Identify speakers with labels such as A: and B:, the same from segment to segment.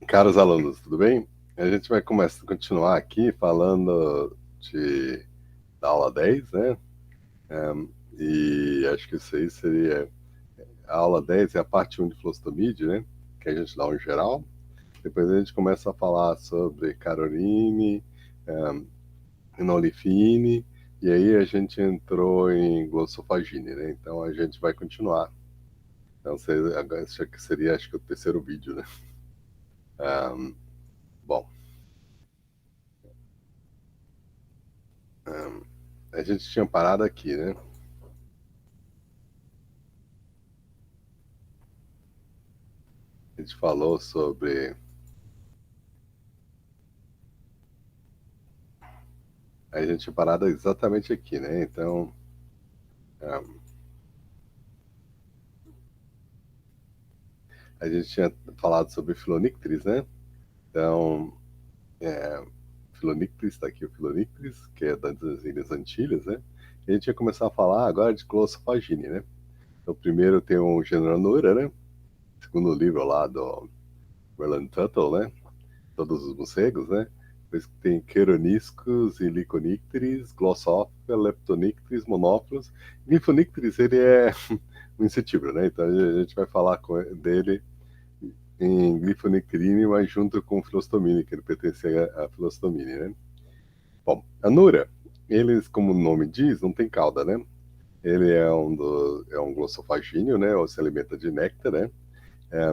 A: Caros alunos, tudo bem? A gente vai continuar aqui falando da aula 10, né? E acho que isso aí seria... A aula 10 é a parte 1 de Filostomide, né? Que a gente dá um geral. Depois a gente começa a falar sobre Caroline, Nolifine, e aí a gente entrou em Glossopagine, né? Então a gente vai continuar. Então agora acho que seria, acho que o terceiro vídeo, né? Um, bom, um, a gente tinha parado aqui, né? A gente falou sobre. A gente tinha parado exatamente aqui, né? Então, um, a gente tinha falado sobre Filonictris, né? Então, é, Filonictris, está aqui o Filonictris, que é das Ilhas Antilhas, né? E a gente ia começar a falar agora de Glossopagine, né? Então, primeiro tem o gênero Anura, né? Segundo livro lá do Roland Tuttle, né? Todos os morcegos, né? Depois tem Queroniscos e Liconictris, Glossófila, Leptonictris, Monófilos. Glifonictris, ele é um insetívorro, né? Então a gente vai falar dele em Glifonictrine, mas junto com Filostomine, que ele pertence à Filostomine, né? Bom, a Nura, eles, como o nome diz, não tem cauda, né? Ele é um glossofagíneo, né? Ou se alimenta de néctar, né? É,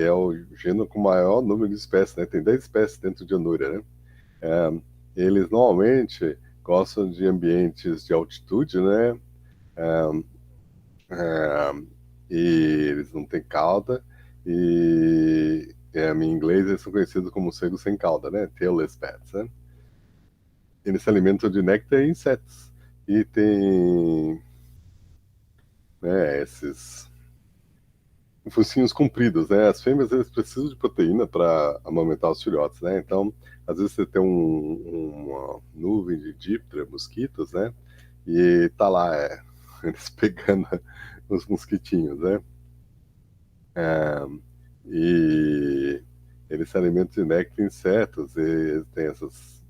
A: é o gênero com maior número de espécies, né? Tem 10 espécies dentro de Anura, né? É, eles normalmente gostam de ambientes de altitude, né? É, é, e eles não têm cauda em inglês eles são conhecidos como morcegos sem cauda, né? Tailless bats, né? Eles se alimentam de néctar e insetos e tem, né, esses focinhos compridos, né? As fêmeas eles precisam de proteína para amamentar os filhotes, né? Então, às vezes você tem uma nuvem de díptera, mosquitos, né? E tá lá, eles pegando os mosquitinhos, né? É, e eles se alimentam de néctar e insetos, e eles têm esses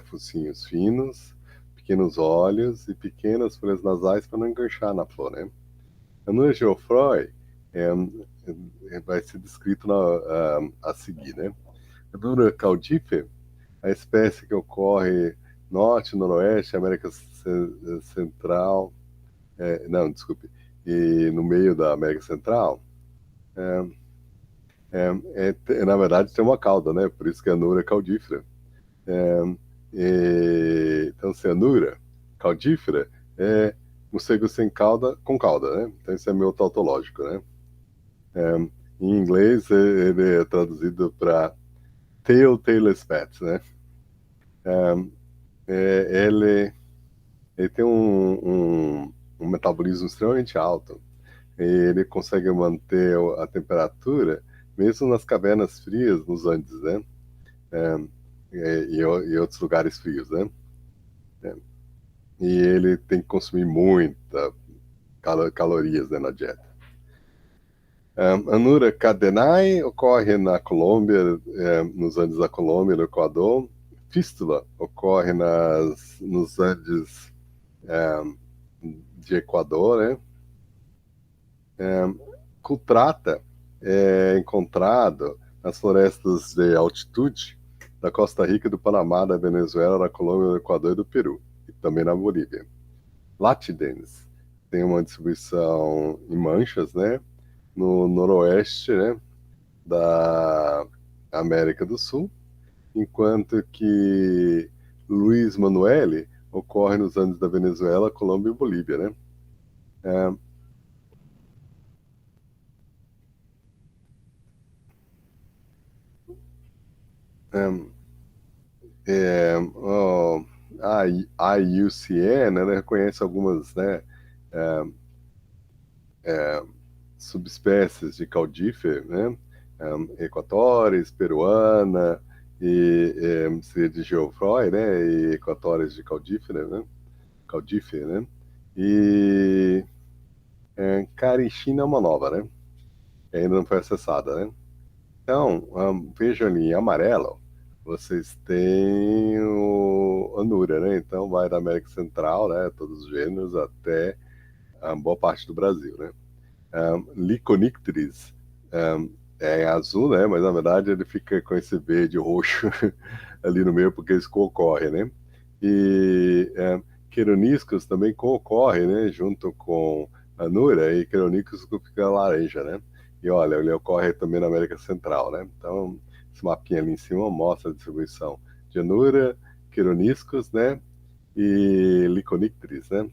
A: focinhos finos, pequenos olhos e pequenas folhas nasais para não enganchar na flor, né? No Geoffroy, é, vai ser descrito a seguir, né? A Dura caudífera, a espécie que ocorre norte, noroeste, América Central, não, desculpe, e no meio da América Central, na verdade tem uma cauda, né? Por isso que a Nura caudífera. É, então, cianura, caudífera, é morcego sem cauda com cauda, né? Então, isso é meio tautológico, né? É, em inglês, ele é traduzido para tailless bats, né? Ele, ele tem um metabolismo extremamente alto. E ele consegue manter a temperatura mesmo nas cavernas frias nos Andes, né? É, e outros lugares frios, né? E ele tem que consumir muita calorias, né, na dieta. Anura cadenae ocorre na Colômbia, nos Andes da Colômbia, no Equador. Fístula ocorre nos Andes de Equador, né? Cultrata é encontrado nas florestas de altitude da Costa Rica, do Panamá, da Venezuela, da Colômbia, do Equador e do Peru, e também na Bolívia. Latidens tem uma distribuição em manchas, né? No noroeste, né, da América do Sul, enquanto que Luiz Manuele ocorre nos Andes da Venezuela, Colômbia e Bolívia, né? É, a IUCN, ela reconhece algumas, né, subespécies de caudífero, né? Equatóris, peruana, seria de Geoffroy, né? E Equatóris de caudífera, né? Caudífera, né? E Carichina é uma nova, né? e ainda não foi acessada, né? Então, vejam ali em amarelo, vocês têm o Anura, né? Então vai da América Central, né? Todos os gêneros até a boa parte do Brasil, né? Liconictris é em azul, né? Mas na verdade ele fica com esse verde roxo ali no meio porque isso concorre, né? E Queroniscus também concorre, né? Junto com Anura e Queronicus fica laranja, né? E olha, ele ocorre também na América Central, né? Então, esse mapinha ali em cima mostra a distribuição de Anura, Queroniscus, né? E Liconictris, né?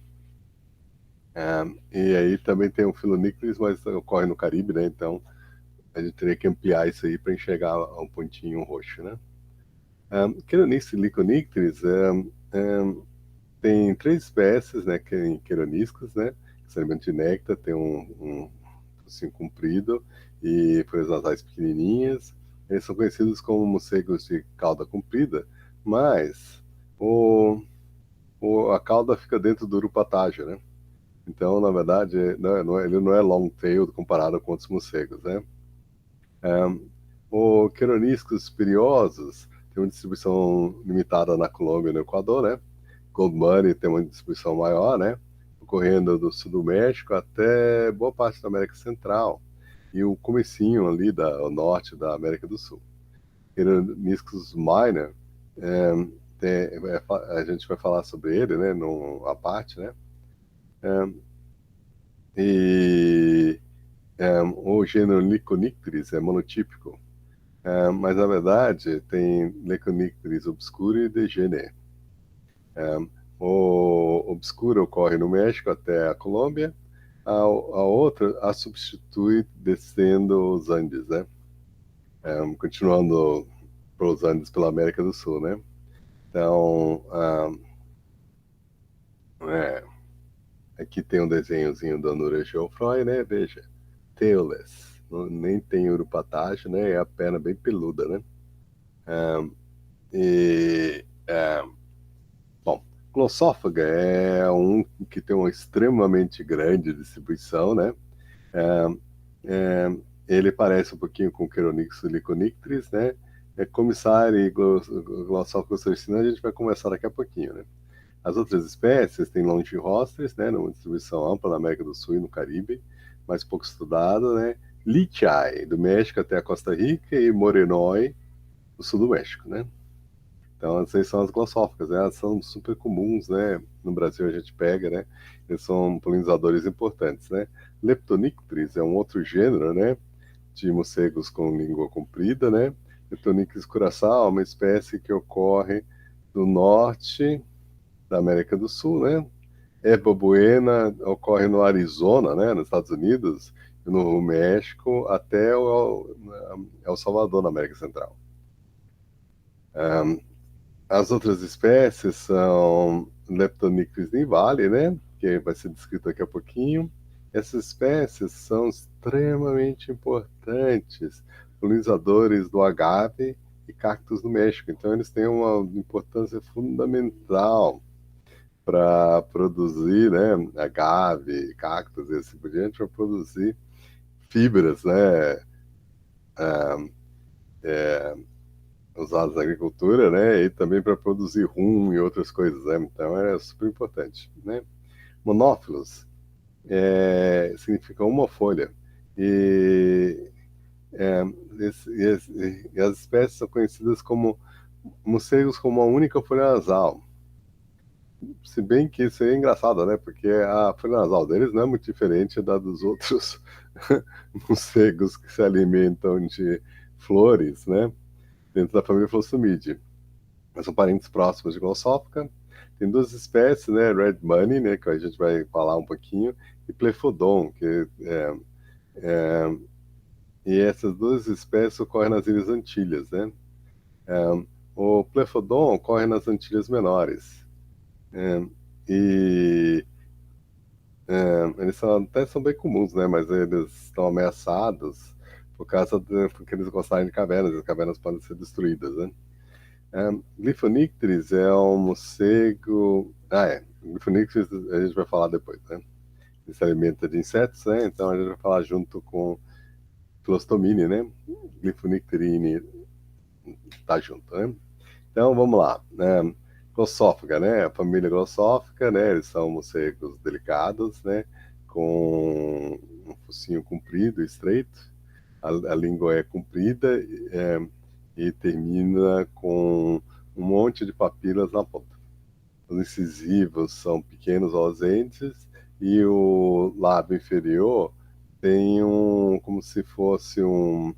A: E aí também tem o Philonictris, mas ocorre no Caribe, né? Então, a gente teria que ampliar isso aí para enxergar um pontinho roxo, né? Queroniscus e Liconictris tem três espécies, né? Que em Queroniscus, né? Que se alimenta de néctar, tem um focinho comprido e folhas nasais pequenininhas. Eles são conhecidos como morcegos de cauda comprida, mas a cauda fica dentro do urupatágio, né? Então, na verdade, ele não é long-tailed comparado com outros morcegos, né? O Queroniscus superiorus tem uma distribuição limitada na Colômbia e no Equador, né? Gold Money tem uma distribuição maior, né? Ocorrendo do sul do México até boa parte da América Central e o comecinho ali o norte da América do Sul. Queroniscus minor, a gente vai falar sobre ele, né? A parte, né? E o gênero Liconictris é monotípico, mas na verdade tem Liconictris obscuro e degene. O obscuro ocorre no México até a Colômbia, a outra a substitui descendo os Andes, né? Continuando pelos Andes pela América do Sul, né? Então, aqui tem um desenhozinho do Anura Geoffroy, né? Veja, tailless, nem tem urupatágio, né? É a perna bem peluda, né? E, bom, Glossófaga é um que tem uma extremamente grande distribuição, né? Ele parece um pouquinho com Queronix liconictris, né? Comissário e Glossófaga a gente vai conversar daqui a pouquinho, né? As outras espécies têm Longirostris, né? Numa distribuição ampla na América do Sul e no Caribe, mas pouco estudada, né? Lichai, do México até a Costa Rica, e Morenoi, do sul do México, né? Então, essas são as glossófagas, né? Elas são super comuns, né? No Brasil a gente pega, né? Eles são polinizadores importantes, né? Leptonictris é um outro gênero, né? De morcegos com língua comprida, né? Leptonictris curaçao é uma espécie que ocorre do norte da América do Sul, né? Erva buena ocorre no Arizona, né? Nos Estados Unidos, no México, até El Salvador, na América Central. As outras espécies são Leptonictris nivale, né? Que vai ser descrito daqui a pouquinho. Essas espécies são extremamente importantes, polinizadores do agave e cactos do México. Então, eles têm uma importância fundamental para produzir, né, agave, cactos e assim por diante, para produzir fibras, né, usadas na agricultura, né, e também para produzir rum e outras coisas, né, então é super importante, né. Monófilos significa uma folha, e, é, e as espécies são conhecidas como morcegos com uma única folha nasal. Se bem que isso aí é engraçado, né? Porque a folha nasal deles não é muito diferente da dos outros morcegos que se alimentam de flores, né? Dentro da família Phlostumidae. Mas são parentes próximos de Glossófica. Tem duas espécies, né? Red Money, né? Que a gente vai falar um pouquinho, e Plephodon, e essas duas espécies ocorrem nas Ilhas Antilhas, né? O Plephodon ocorre nas Antilhas Menores. E eles até são bem comuns, né? Mas eles estão ameaçados porque eles gostarem de cavernas, e as cavernas podem ser destruídas, né? Glyphonictris é um morcego. Glyphonictris a gente vai falar depois, né? Ele se alimenta de insetos, né? Então a gente vai falar junto com Clostomine, né? Glyphonectrine tá junto, né? Então, vamos lá, né? Glossófaga, né? A família glossófaga, né? Eles são morcegos delicados, né? Com um focinho comprido, estreito. A língua é comprida e termina com um monte de papilas na ponta. Os incisivos são pequenos ou ausentes e o lábio inferior tem como se fosse um-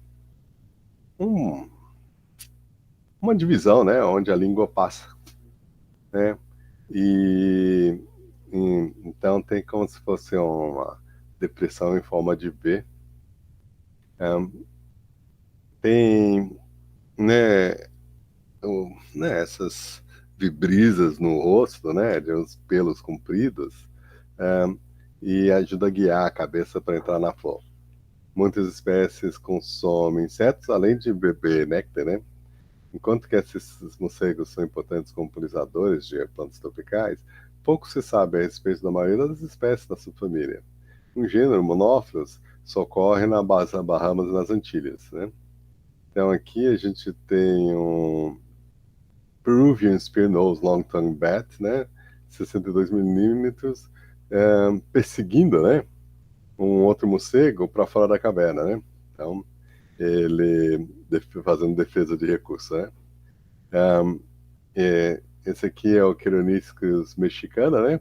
A: uma divisão, né? Onde a língua passa, né? E, então tem como se fosse uma depressão em forma de V. Tem, né, essas vibrisas no rosto, né, de uns pelos compridos, e ajuda a guiar a cabeça para entrar na flor. Muitas espécies consomem insetos, além de beber néctar, né? Enquanto que esses morcegos são importantes como polinizadores de plantas tropicais, pouco se sabe a respeito da maioria das espécies da subfamília. Um gênero, Monófilos, só ocorre na Bahamas e nas Antilhas, né? Então aqui a gente tem um Peruvian Spear-Nose Long-Tongue Bat, né? 62 milímetros, perseguindo, né? Um outro morcego para fora da caverna, né? Então, ele fazendo defesa de recurso, né? Esse aqui é o Chironiscus mexicana, né?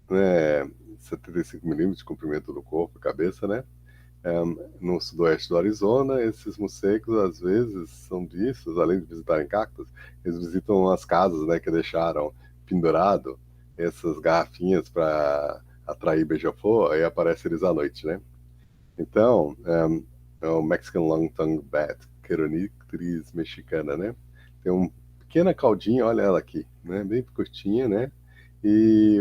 A: né? 75 milímetros de comprimento do corpo, cabeça, né? No sudoeste do Arizona, esses morcegos às vezes são vistos, além de visitarem cactos, eles visitam as casas, né, que deixaram pendurado essas garrafinhas para atrair beija-flor, aí aparece eles à noite, né? Então, é o Mexican Long-Tongue Bat, Chironictris mexicana, né? Tem uma pequena caudinha, olha ela aqui, né? Bem curtinha, né? E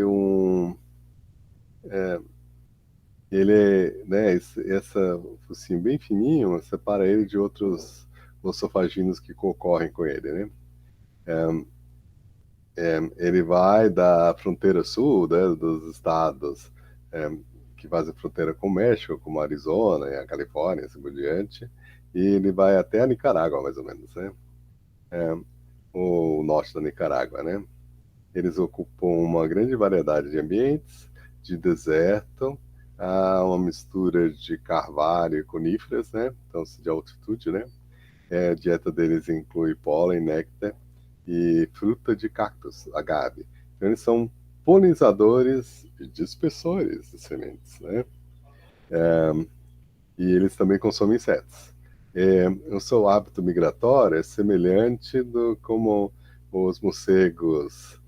A: ele é, né, essa focinho bem fininho, separa ele de outros ossofaginos que concorrem com ele, né? Ele vai da fronteira sul, né, dos estados que fazem fronteira com o México, como a Arizona e a Califórnia, assim por diante, e ele vai até a Nicarágua, mais ou menos, né? O norte da Nicarágua, né? Eles ocupam uma grande variedade de ambientes, de deserto, há uma mistura de carvalho e coníferas, né? Então, de altitude, né? A dieta deles inclui pólen, néctar e fruta de cactos, agave. Então, eles são polinizadores e dispersores de sementes, né? E eles também consomem insetos. O seu hábito migratório é semelhante como os morcegos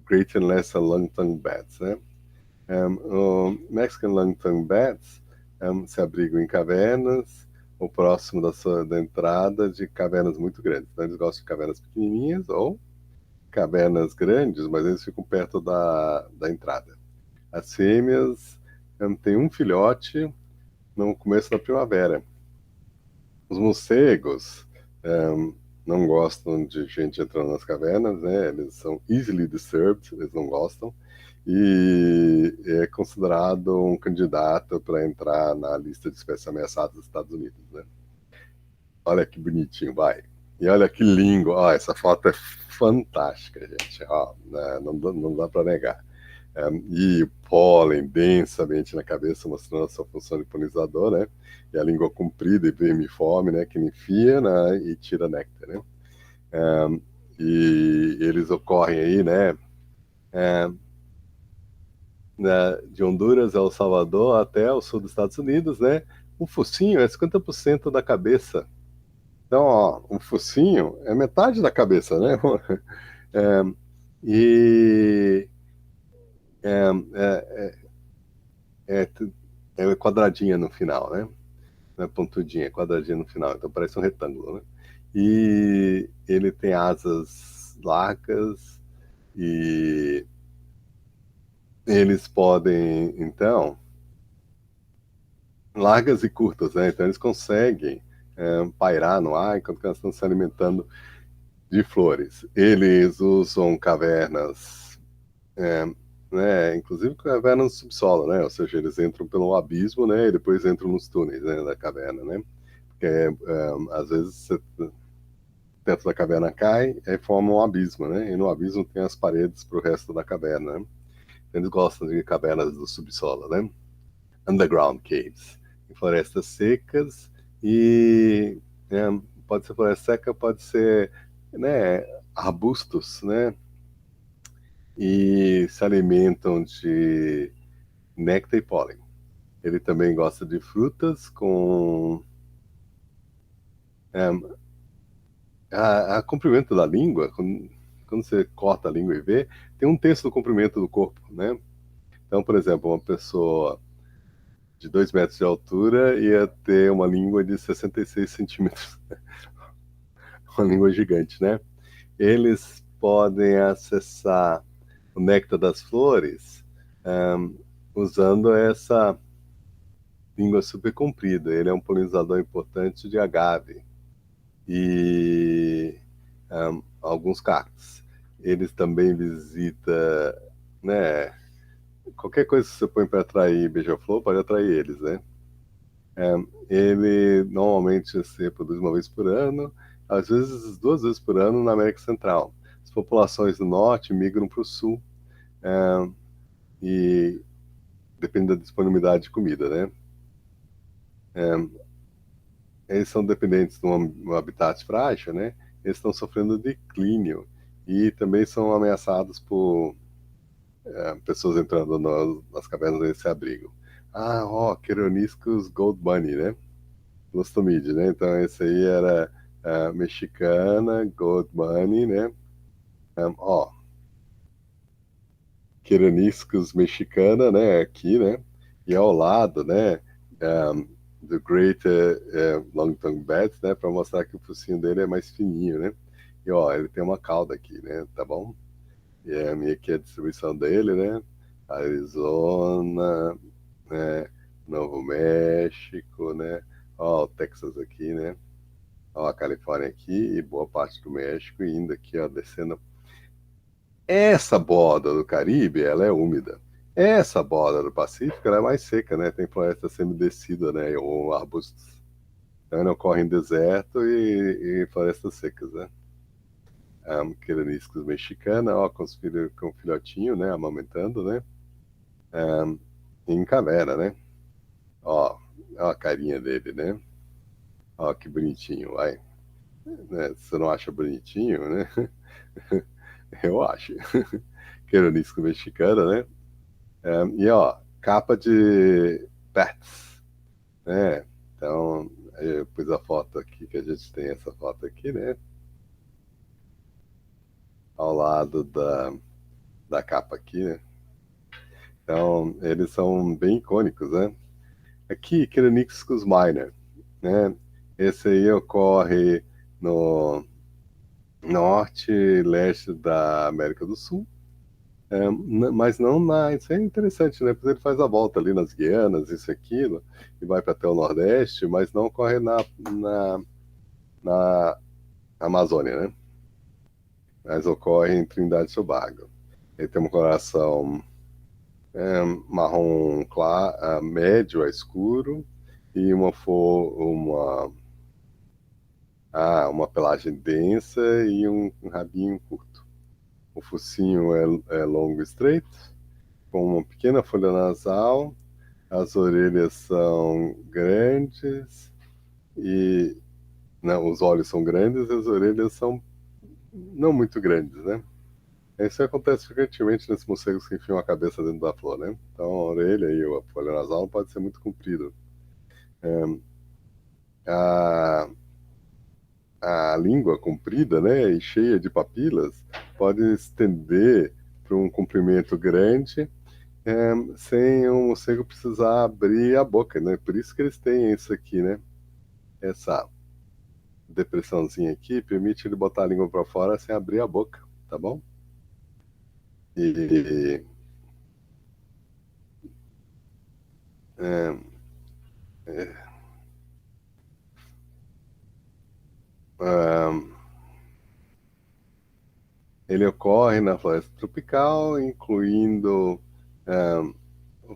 A: Great and Lesser Long-Tongue Bats, né? O Mexican Long-Tongue Bats se abrigam em cavernas, ou próximo da entrada de cavernas muito grandes. Então, eles gostam de cavernas pequenininhas ou cavernas grandes, mas eles ficam perto da entrada. As fêmeas têm um filhote no começo da primavera. Os morcegos não gostam de gente entrando nas cavernas, né? Eles são easily disturbed, eles não gostam. E é considerado um candidato para entrar na lista de espécies ameaçadas dos Estados Unidos, né? Olha que bonitinho, vai. E olha que lindo. Ó, essa foto é fantástica, gente. Ó, né? Não dá para negar. E pólen densamente na cabeça, mostrando a sua função de polinizador, né? E a língua comprida e vermiforme, né? Que enfia, né? E tira néctar, né? E eles ocorrem aí, né? De Honduras, El Salvador, até o sul dos Estados Unidos, né? O focinho é 50% da cabeça. Então, ó, o focinho é metade da cabeça, né? É, e é, é, é quadradinha no final, né? Não é pontudinha, é quadradinha no final. Então parece um retângulo, né? E ele tem asas largas e eles podem, então, largas e curtas, né? Então eles conseguem pairar no ar enquanto elas estão se alimentando de flores. Eles usam cavernas né? Inclusive caverna no subsolo, né? Ou seja, eles entram pelo abismo, né? E depois entram nos túneis, né? Da caverna, né? Porque às vezes o teto da caverna cai e forma um abismo, né? E no abismo tem as paredes para o resto da caverna, né? Eles gostam de cavernas do subsolo, né? Underground caves, em florestas secas e pode ser floresta seca, pode ser, né, arbustos, né? E se alimentam de néctar e pólen. Ele também gosta de frutas com é, a comprimento da língua, quando você corta a língua e vê, tem um terço do comprimento do corpo, né? Então, por exemplo, uma pessoa de 2 metros de altura ia ter uma língua de 66 centímetros, uma língua gigante, né? Eles podem acessar o néctar das flores usando essa língua super comprida. Ele é um polinizador importante de agave e alguns cactos. Eles também visitam, né? Qualquer coisa que você põe para atrair beija-flor pode atrair eles, né? Ele normalmente se reproduz uma vez por ano, às vezes 2 vezes por ano na América Central. As populações do norte migram para o sul e depende da disponibilidade de comida, né? Eles são dependentes de um habitat frágil, né? Eles estão sofrendo declínio e também são ameaçados por pessoas entrando nas cavernas e se abrigam. Ah, ó, Queroniscus Gold Bunny, né? Lustomide, né? Então esse aí era mexicana, Gold Bunny, né? Ó, Queroniscus mexicana, né? Aqui, né? E ao lado, né? Do Great Long Tongue Bat, né? Para mostrar que o focinho dele é mais fininho, né? E ó, ele tem uma cauda aqui, né? Tá bom? E aqui é a distribuição dele, né? Arizona, né? Novo México, né? Ó, o Texas aqui, né? Ó, a Califórnia aqui e boa parte do México, e indo aqui, ó, descendo. Essa borda do Caribe, ela é úmida. Essa borda do Pacífico, ela é mais seca, né? Tem floresta semidescida, né? Ou arbustos. Então, ele ocorre em deserto e florestas secas, né? Queraniscus mexicana, ó, com filhotinho, né? Amamentando, né? Em caverna, né? Ó, ó a carinha dele, né? Ó, que bonitinho, vai. Né? Você não acha bonitinho, né? Eu acho. Queronisco mexicana, né? E ó, capa de Pets, né? Então, eu pus a foto aqui, que a gente tem essa foto aqui, né? Ao lado da capa aqui, né? Então, eles são bem icônicos, né? Aqui, Queronixus minor, né? Esse aí ocorre no norte e leste da América do Sul. Mas não na. Isso é interessante, né? Porque ele faz a volta ali nas Guianas, isso e aquilo, e vai para até o Nordeste, mas não corre na Amazônia, né? Mas ocorre em Trindade e Tobago. Ele tem uma coloração marrom claro, médio a escuro e uma pelagem densa e um rabinho curto. O focinho é longo e estreito, com uma pequena folha nasal. As orelhas são grandes e não, os olhos são grandes e as orelhas são não muito grandes, né? Isso acontece frequentemente nesses morcegos que enfiam a cabeça dentro da flor, né? Então a orelha e a folha nasal não pode ser muito comprida. A, a língua comprida, né, e cheia de papilas, pode estender para um comprimento grande, sem o morcego precisar abrir a boca, né? Por isso que eles têm isso aqui, né? Essa depressãozinha aqui permite ele botar a língua para fora sem abrir a boca, tá bom? E é, é, Ele ocorre na floresta tropical, incluindo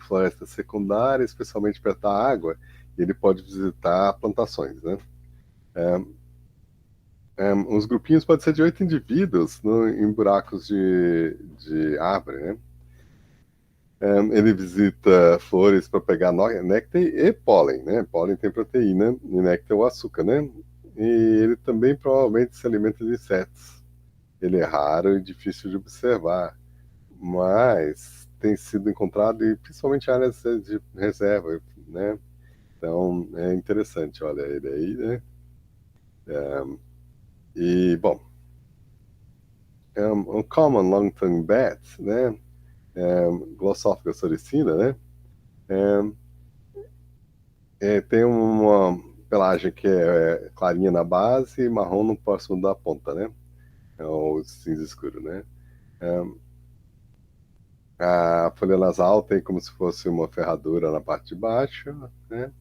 A: floresta secundária, especialmente perto da água. E ele pode visitar plantações, né? Os grupinhos podem ser de 8 indivíduos em buracos de árvore, né? Ele visita flores para pegar néctar e pólen, né? Pólen tem proteína e néctar é o açúcar, né? E ele também provavelmente se alimenta de insetos. Ele é raro e difícil de observar, mas tem sido encontrado em principalmente áreas de reserva, né? Então é interessante, olha ele aí, né? E bom, o common long-tongued bat, né? Glossophaga soricina, né? Tem uma pelagem que é clarinha na base e marrom no próximo da ponta, né? É o cinza escuro, né? A folha nasal tem como se fosse uma ferradura na parte de baixo, né?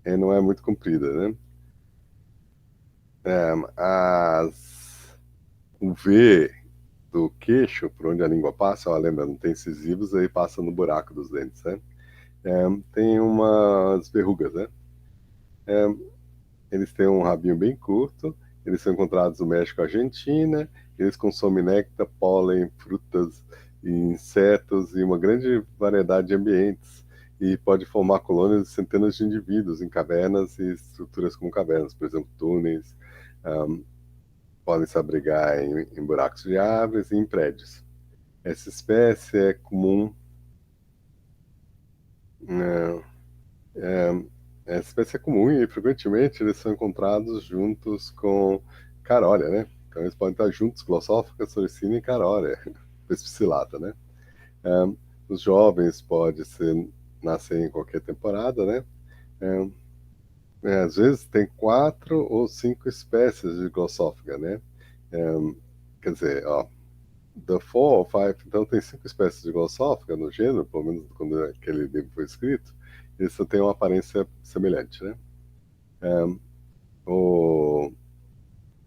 A: E não é muito comprida, né? O V do queixo, por onde a língua passa, ó, lembra, não tem incisivos, aí passa no buraco dos dentes, né? Tem umas verrugas, né? Eles têm um rabinho bem curto, eles são encontrados no México e Argentina, eles consomem néctar, pólen, frutas, insetos e uma grande variedade de ambientes. E pode formar colônias de centenas de indivíduos em cavernas e estruturas como cavernas, por exemplo, túneis, um, podem se abrigar em buracos de árvores e em prédios. Essa espécie é comum. Né, essa espécie é comum e frequentemente eles são encontrados juntos com carólia, né? Então eles podem estar juntos, Glossophaga, soricina e carólia, Vespicillata, né? Um, os jovens podem nascer em qualquer temporada, né? Um, às vezes tem 4 ou 5 espécies de Glossophaga, né? Quer dizer, ó, the four or five, então tem 5 espécies de Glossophaga no gênero, pelo menos quando aquele livro foi escrito, eles só têm uma aparência semelhante, né? O,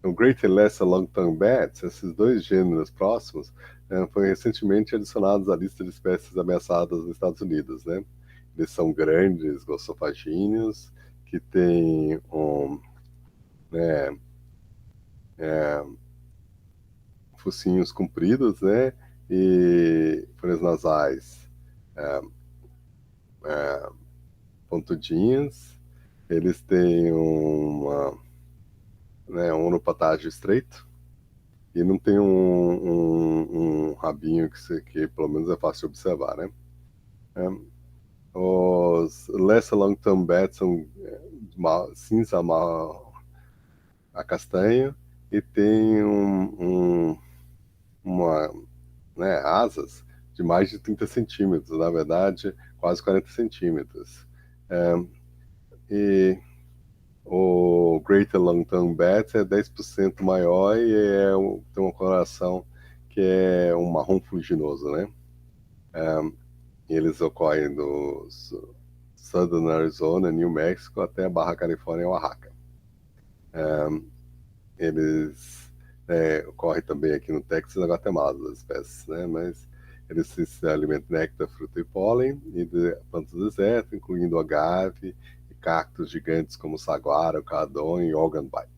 A: o Great and Lesser Long-Tongued Bats, esses dois gêneros próximos, foram recentemente adicionados à lista de espécies ameaçadas nos Estados Unidos, né? Eles são grandes, glossopagíneos, que têm focinhos compridos, né? E folhas nasais pontudinhas. Eles têm um onopatágio estreito e não tem um rabinho que pelo menos é fácil de observar, né? Os Lesser Long-Term Bats são cinza a castanho e tem uma, né, asas de mais de 30 centímetros, na verdade, quase 40 centímetros. E o Greater Long-Term Bat é 10% maior e tem uma coloração que é um marrom fuliginoso, né? Eles ocorrem do Southern Arizona, New Mexico, até a Barra Califórnia e Oaxaca. Eles ocorrem também aqui no Texas e na Guatemala, as espécies, né? Mas eles se alimentam de néctar, fruta e pólen e de plantas do deserto, incluindo agave e cactos gigantes como o saguaro, o cardon e organpipe.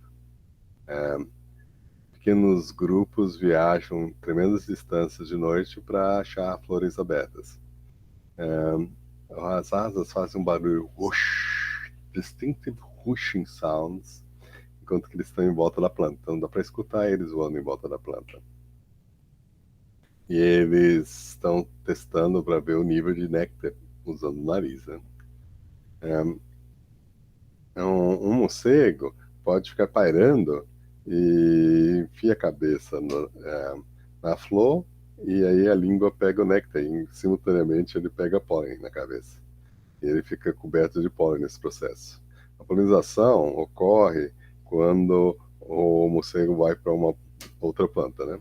A: Pequenos grupos viajam tremendas distâncias de noite para achar flores abertas. As asas fazem um barulho whoosh, distinctive whooshing sounds, enquanto que eles estão em volta da planta. Então dá para escutar eles voando em volta da planta. E eles estão testando para ver o nível de néctar usando o nariz, né? Um morcego pode ficar pairando e enfia a cabeça na flor e aí a língua pega o néctar e simultaneamente ele pega pólen na cabeça. E ele fica coberto de pólen nesse processo. A polinização ocorre quando o morcego vai para uma outra planta, né?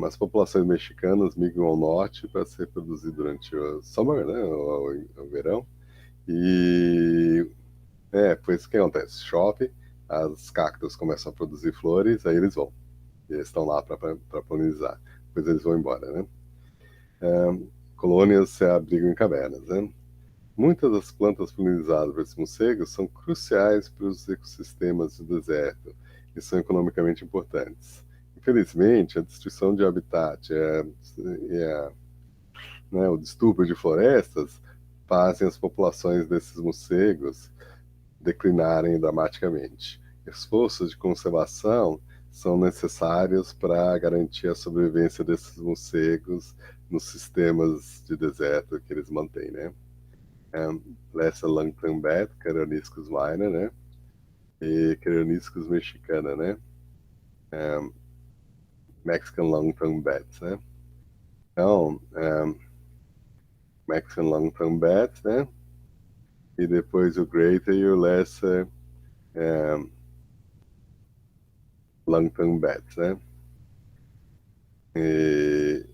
A: As populações mexicanas migram ao norte para se reproduzir durante o summer, né, o verão. E foi isso que acontece. Chove, as cactos começam a produzir flores, aí eles vão. E eles estão lá para polinizar. Depois eles vão embora, né? Colônias se abrigam em cavernas, né? Muitas das plantas polinizadas por esses morcegos são cruciais para os ecossistemas do deserto e são economicamente importantes. Infelizmente, a destruição de habitat né, o distúrbio de florestas fazem as populações desses morcegos declinarem dramaticamente. Esforços de conservação são necessários para garantir a sobrevivência desses morcegos nos sistemas de deserto que eles mantêm, né? Lesser Longtime Bat, Caroniscus minor, né? E Caroniscus mexicana, né? Mexican Longtime Bats, né? Então, Mexican Longtime Bat, né? E depois o Greater e o Lesser Longtime Bats, né? E,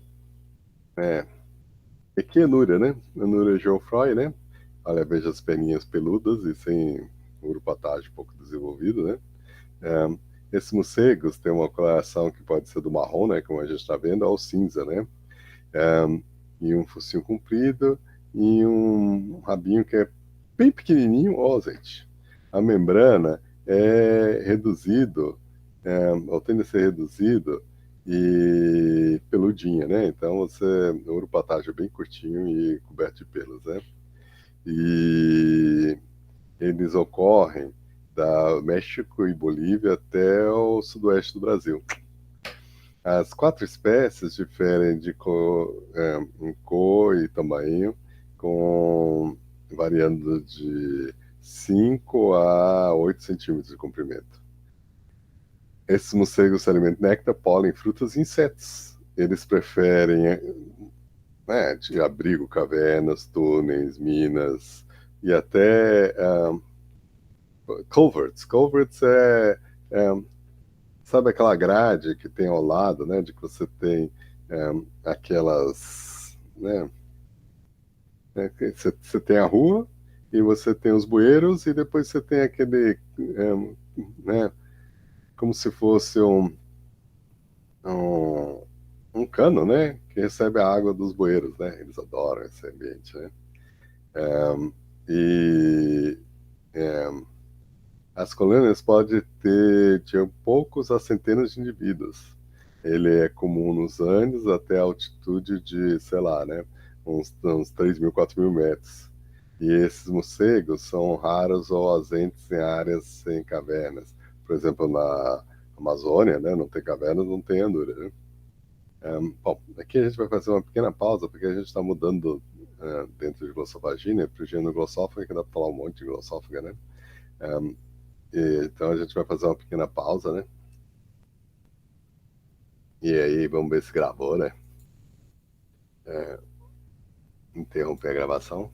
A: aqui é Núria, né? A Núria Geoffroy, né? Olha, veja as peninhas peludas e sem urupatágio pouco desenvolvido, né? Esses morcegos têm uma coloração que pode ser do marrom, né? Como a gente está vendo, ao cinza, né? E um focinho comprido e um rabinho que é bem pequenininho, ó, gente. A membrana é reduzido, ou tende a ser reduzido e peludinha, né? Então o urupatágio é bem curtinho e coberto de pelos, né? E eles ocorrem da México e Bolívia até o sudoeste do Brasil. As 4 espécies diferem em cor e tamanho, variando de 5 a 8 centímetros de comprimento. Esses morcegos se alimentam de néctar, pólen, frutas e insetos. Eles preferem de abrigo, cavernas, túneis, minas e até coverts. Coverts sabe aquela grade que tem ao lado, né? De que você tem aquelas, né? Você tem a rua e você tem os bueiros e depois você tem aquele, né? Como se fosse um, um cano, né? Que recebe a água dos bueiros, né? Eles adoram esse ambiente, né? E as colônias podem ter de poucos a centenas de indivíduos. Ele é comum nos Andes até a altitude de, sei lá, né, uns 3 mil, 4 mil metros. E esses morcegos são raros ou ausentes em áreas sem cavernas. Por exemplo, na Amazônia, né, não tem cavernas, não tem andura, né? Bom, aqui a gente vai fazer uma pequena pausa, porque a gente está mudando dentro de Glossophagia para o gênero Glossophaga, que dá para falar um monte de Glossophaga, né? Então a gente vai fazer uma pequena pausa, né? E aí vamos ver se gravou, né? Interromper a gravação.